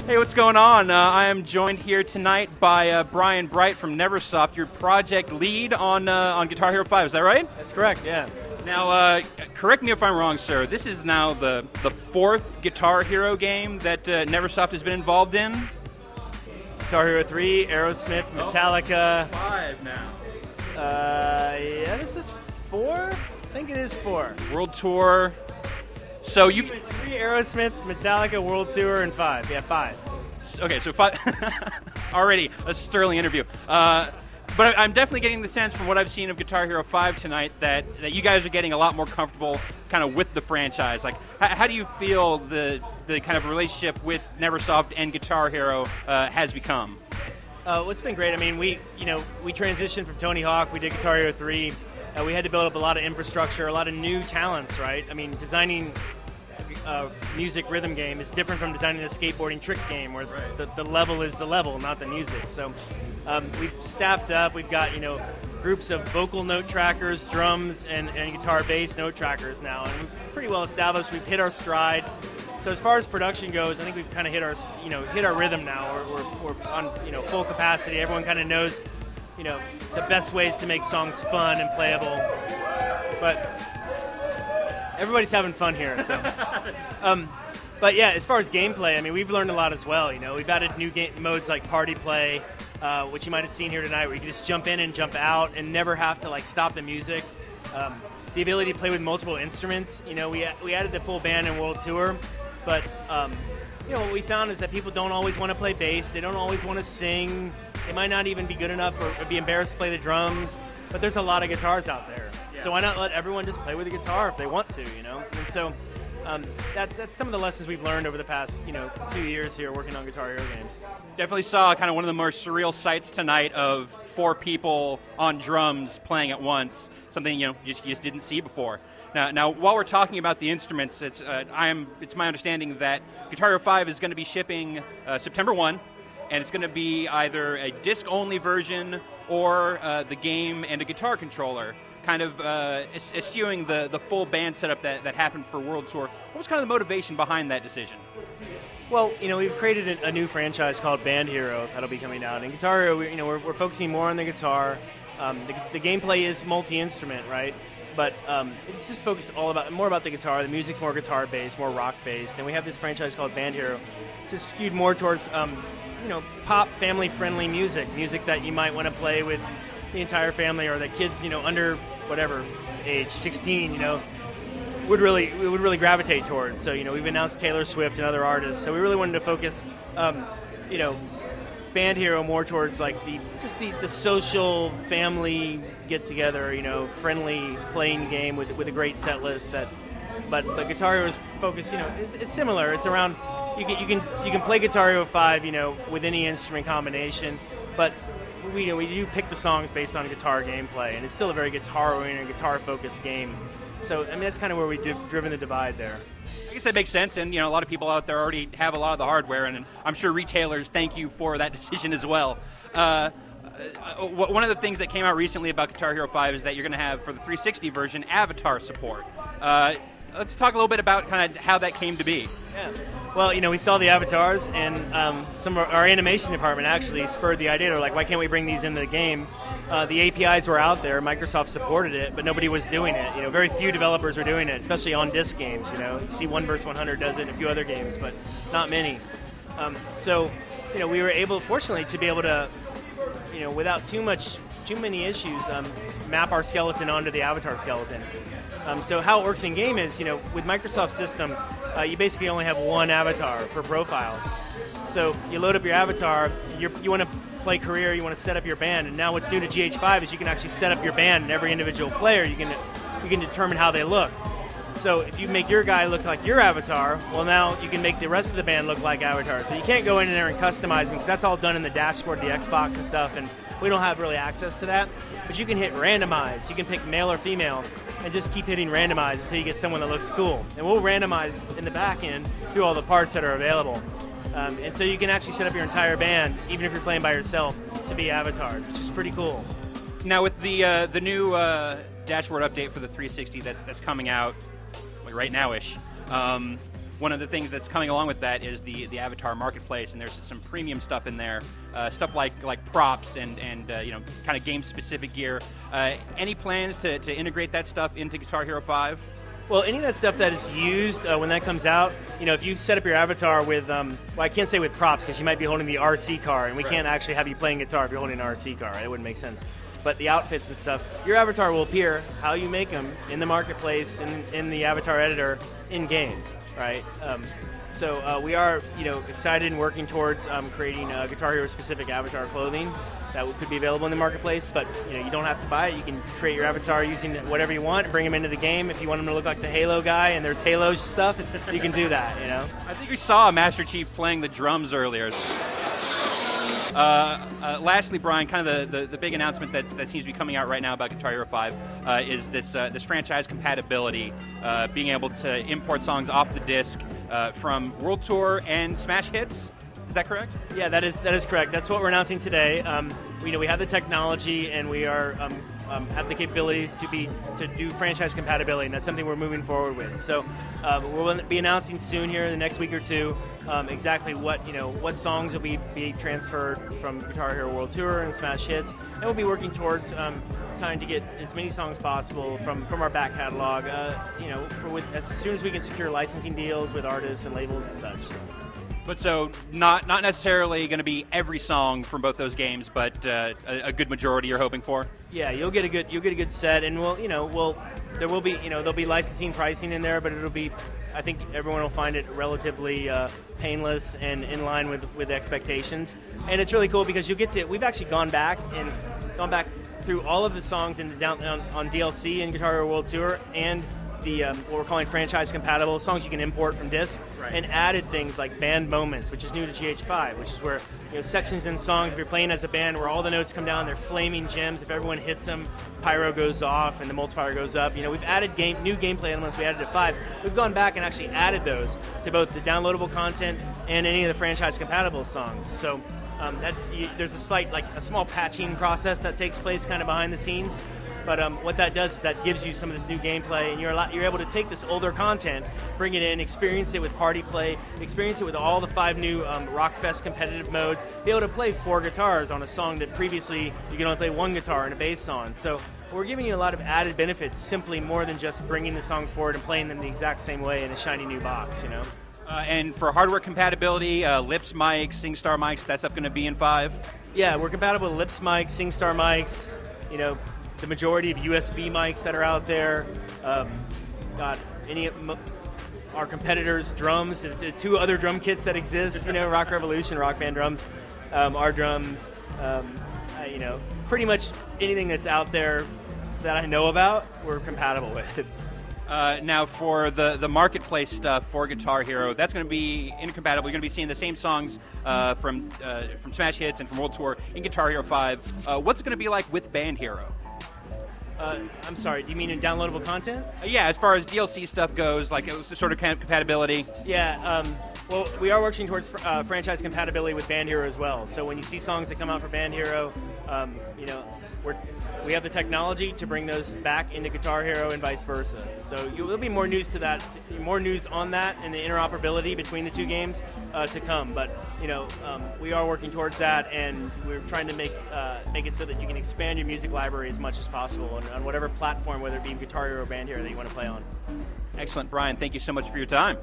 Hey, what's going on? I am joined here tonight by Brian Bright from Neversoft, your project lead on Guitar Hero 5. Is that right? That's correct, yeah. Now, correct me if I'm wrong, sir. This is now the fourth Guitar Hero game that Neversoft has been involved in? Guitar Hero 3, Aerosmith, Metallica. 5 now. Yeah, this is 4? I think it is 4. World Tour. So you 3, Aerosmith, Metallica, World Tour, and 5. Yeah, 5. Okay, so 5. Already a sterling interview. But I'm definitely getting the sense from what I've seen of Guitar Hero 5 tonight that you guys are getting a lot more comfortable kind of with the franchise. Like, how do you feel the kind of relationship with Neversoft and Guitar Hero has become? Well, it's been great. I mean, we transitioned from Tony Hawk. We did Guitar Hero 3. We had to build up a lot of infrastructure, a lot of new talents, right? I mean, designing a music rhythm game is different from designing a skateboarding trick game where the level is the level, not the music. So we've staffed up. We've got, groups of vocal note trackers, drums, and guitar bass note trackers now. And we're pretty well established. We've hit our stride. So as far as production goes, I think we've kind of hit our rhythm now. We're on, full capacity. Everyone kind of knows, the best ways to make songs fun and playable. But everybody's having fun here. So, but yeah, as far as gameplay, I mean, we've learned a lot as well. We've added new game modes like Party Play, which you might have seen here tonight, where you can just jump in and jump out and never have to stop the music. The ability to play with multiple instruments. We added the full band in World Tour, but what we found is that people don't always want to play bass. They don't always want to sing. They might not even be good enough or be embarrassed to play the drums. But there's a lot of guitars out there. Yeah. So why not let everyone just play with the guitar if they want to, And so that's some of the lessons we've learned over the past, 2 years here working on Guitar Hero games. Definitely saw kind of one of the more surreal sights tonight of 4 people on drums playing at once, something, you just didn't see before. Now, while we're talking about the instruments, it's my understanding that Guitar Hero 5 is going to be shipping September 1, and it's going to be either a disc-only version or the game and a guitar controller, kind of eschewing the full band setup that happened for World Tour. What was kind of the motivation behind that decision? Well, we've created a new franchise called Band Hero that'll be coming out. In Guitar Hero, we're focusing more on the guitar. The gameplay is multi-instrument, right? But it's just focused more about the guitar. The music's more guitar-based, more rock-based. And we have this franchise called Band Hero, just skewed more towards pop, family-friendly music that you might want to play with the entire family, or the kids, under whatever age, 16, would really gravitate towards. So, we've announced Taylor Swift and other artists. So we really wanted to focus, Band Hero more towards the social family get together, friendly playing game with a great set list. But the Guitar Hero is focused, it's similar. It's around you can play Guitar Hero 5, with any instrument combination, but we do pick the songs based on guitar gameplay, and it's still a very guitar-oriented, guitar-focused game. So, I mean, that's kind of where we've driven the divide there. I guess that makes sense, and, a lot of people out there already have a lot of the hardware, and I'm sure retailers thank you for that decision as well. One of the things that came out recently about Guitar Hero 5 is that you're going to have, for the 360 version, avatar support. Let's talk a little bit about kind of how that came to be. Yeah. Well, we saw the avatars, and some of our animation department actually spurred the idea. They're like, why can't we bring these into the game? The APIs were out there. Microsoft supported it, but nobody was doing it. Very few developers were doing it, especially on disc games. You see 1 vs. 100 does it in a few other games, but not many. So, we were able, fortunately, to be able to, without too many issues, map our skeleton onto the avatar skeleton. So how it works in game is, with Microsoft's system, you basically only have 1 avatar per profile. So you load up your avatar, you want to play career, you want to set up your band, and now what's new to GH5 is you can actually set up your band, and every individual player, you can determine how they look. So if you make your guy look like your avatar, well, now you can make the rest of the band look like avatars. So you can't go in there and customize them, because that's all done in the dashboard, the Xbox and stuff, and we don't have really access to that. But you can hit randomize. You can pick male or female and just keep hitting randomize until you get someone that looks cool. And we'll randomize in the back end through all the parts that are available. And so you can actually set up your entire band, even if you're playing by yourself, to be avatars, which is pretty cool. Now with the new dashboard update for the 360 that's coming out right now-ish, One of the things that's coming along with that is the Avatar marketplace, and there's some premium stuff in there, stuff like props and kind of game specific gear. Any plans to integrate that stuff into Guitar Hero 5? Well, any of that stuff that is used when that comes out, if you set up your avatar with, I can't say with props because you might be holding the RC car, and we can't actually have you playing guitar if you're holding an RC car. It wouldn't make sense. But the outfits and stuff, your avatar will appear how you make them in the marketplace, in the avatar editor, in game, right? So we are, excited and working towards creating Guitar Hero specific avatar clothing that could be available in the marketplace. But you don't have to buy it. You can create your avatar using whatever you want and bring them into the game. If you want them to look like the Halo guy and there's Halo stuff, you can do that. I think we saw Master Chief playing the drums earlier. Lastly, Brian, kind of the big announcement that seems to be coming out right now about Guitar Hero 5 is this franchise compatibility, being able to import songs off the disc from World Tour and Smash Hits. Is that correct? Yeah, that is correct. That's what we're announcing today. We have the technology, and we are have the capabilities to do franchise compatibility, and that's something we're moving forward with. So we'll be announcing soon here in the next week or two exactly what songs will be transferred from Guitar Hero World Tour and Smash Hits, and we'll be working towards trying to get as many songs possible from our back catalog. As soon as we can secure licensing deals with artists and labels and such. But so not necessarily going to be every song from both those games, but a good majority you're hoping for. Yeah, you'll get a good set, and there'll be licensing pricing in there, but it'll be, I think everyone will find it relatively painless and in line with expectations. And it's really cool because we've actually gone back through all of the songs on DLC in Guitar Hero World Tour and what we're calling franchise compatible songs you can import from disc, right, and added things like band moments, which is new to GH5, which is where sections in songs, if you're playing as a band, where all the notes come down, they're flaming gems. If everyone hits them, pyro goes off and the multiplier goes up. We've added new gameplay elements. We added to 5. We've gone back and actually added those to both the downloadable content and any of the franchise compatible songs. So there's a small patching process that takes place kind of behind the scenes. But what that does is that gives you some of this new gameplay, and you're able to take this older content, bring it in, experience it with party play, experience it with all the 5 new Rockfest competitive modes, be able to play 4 guitars on a song that previously you could only play 1 guitar and a bass on. So we're giving you a lot of added benefits, simply more than just bringing the songs forward and playing them the exact same way in a shiny new box, And for hardware compatibility, Lips mics, SingStar mics, that stuff going to be in 5? Yeah, we're compatible with Lips mics, SingStar mics, the majority of USB mics that are out there. Our competitors' drums, the 2 other drum kits that exist, Rock Revolution, Rock Band drums, our drums, pretty much anything that's out there that I know about, we're compatible with. Now, for the marketplace stuff for Guitar Hero, that's going to be incompatible. You're going to be seeing the same songs from Smash Hits and from World Tour in Guitar Hero 5. What's it going to be like with Band Hero? I'm sorry, do you mean in downloadable content? Yeah, as far as DLC stuff goes, like sort of compatibility. Yeah, well, we are working towards franchise compatibility with Band Hero as well. So when you see songs that come out for Band Hero, we have the technology to bring those back into Guitar Hero and vice versa. So there'll be more news more news on that and the interoperability between the 2 games to come. But we are working towards that, and we're trying to make it so that you can expand your music library as much as possible on whatever platform, whether it be Guitar Hero or Band Hero, that you want to play on. Excellent, Brian. Thank you so much for your time.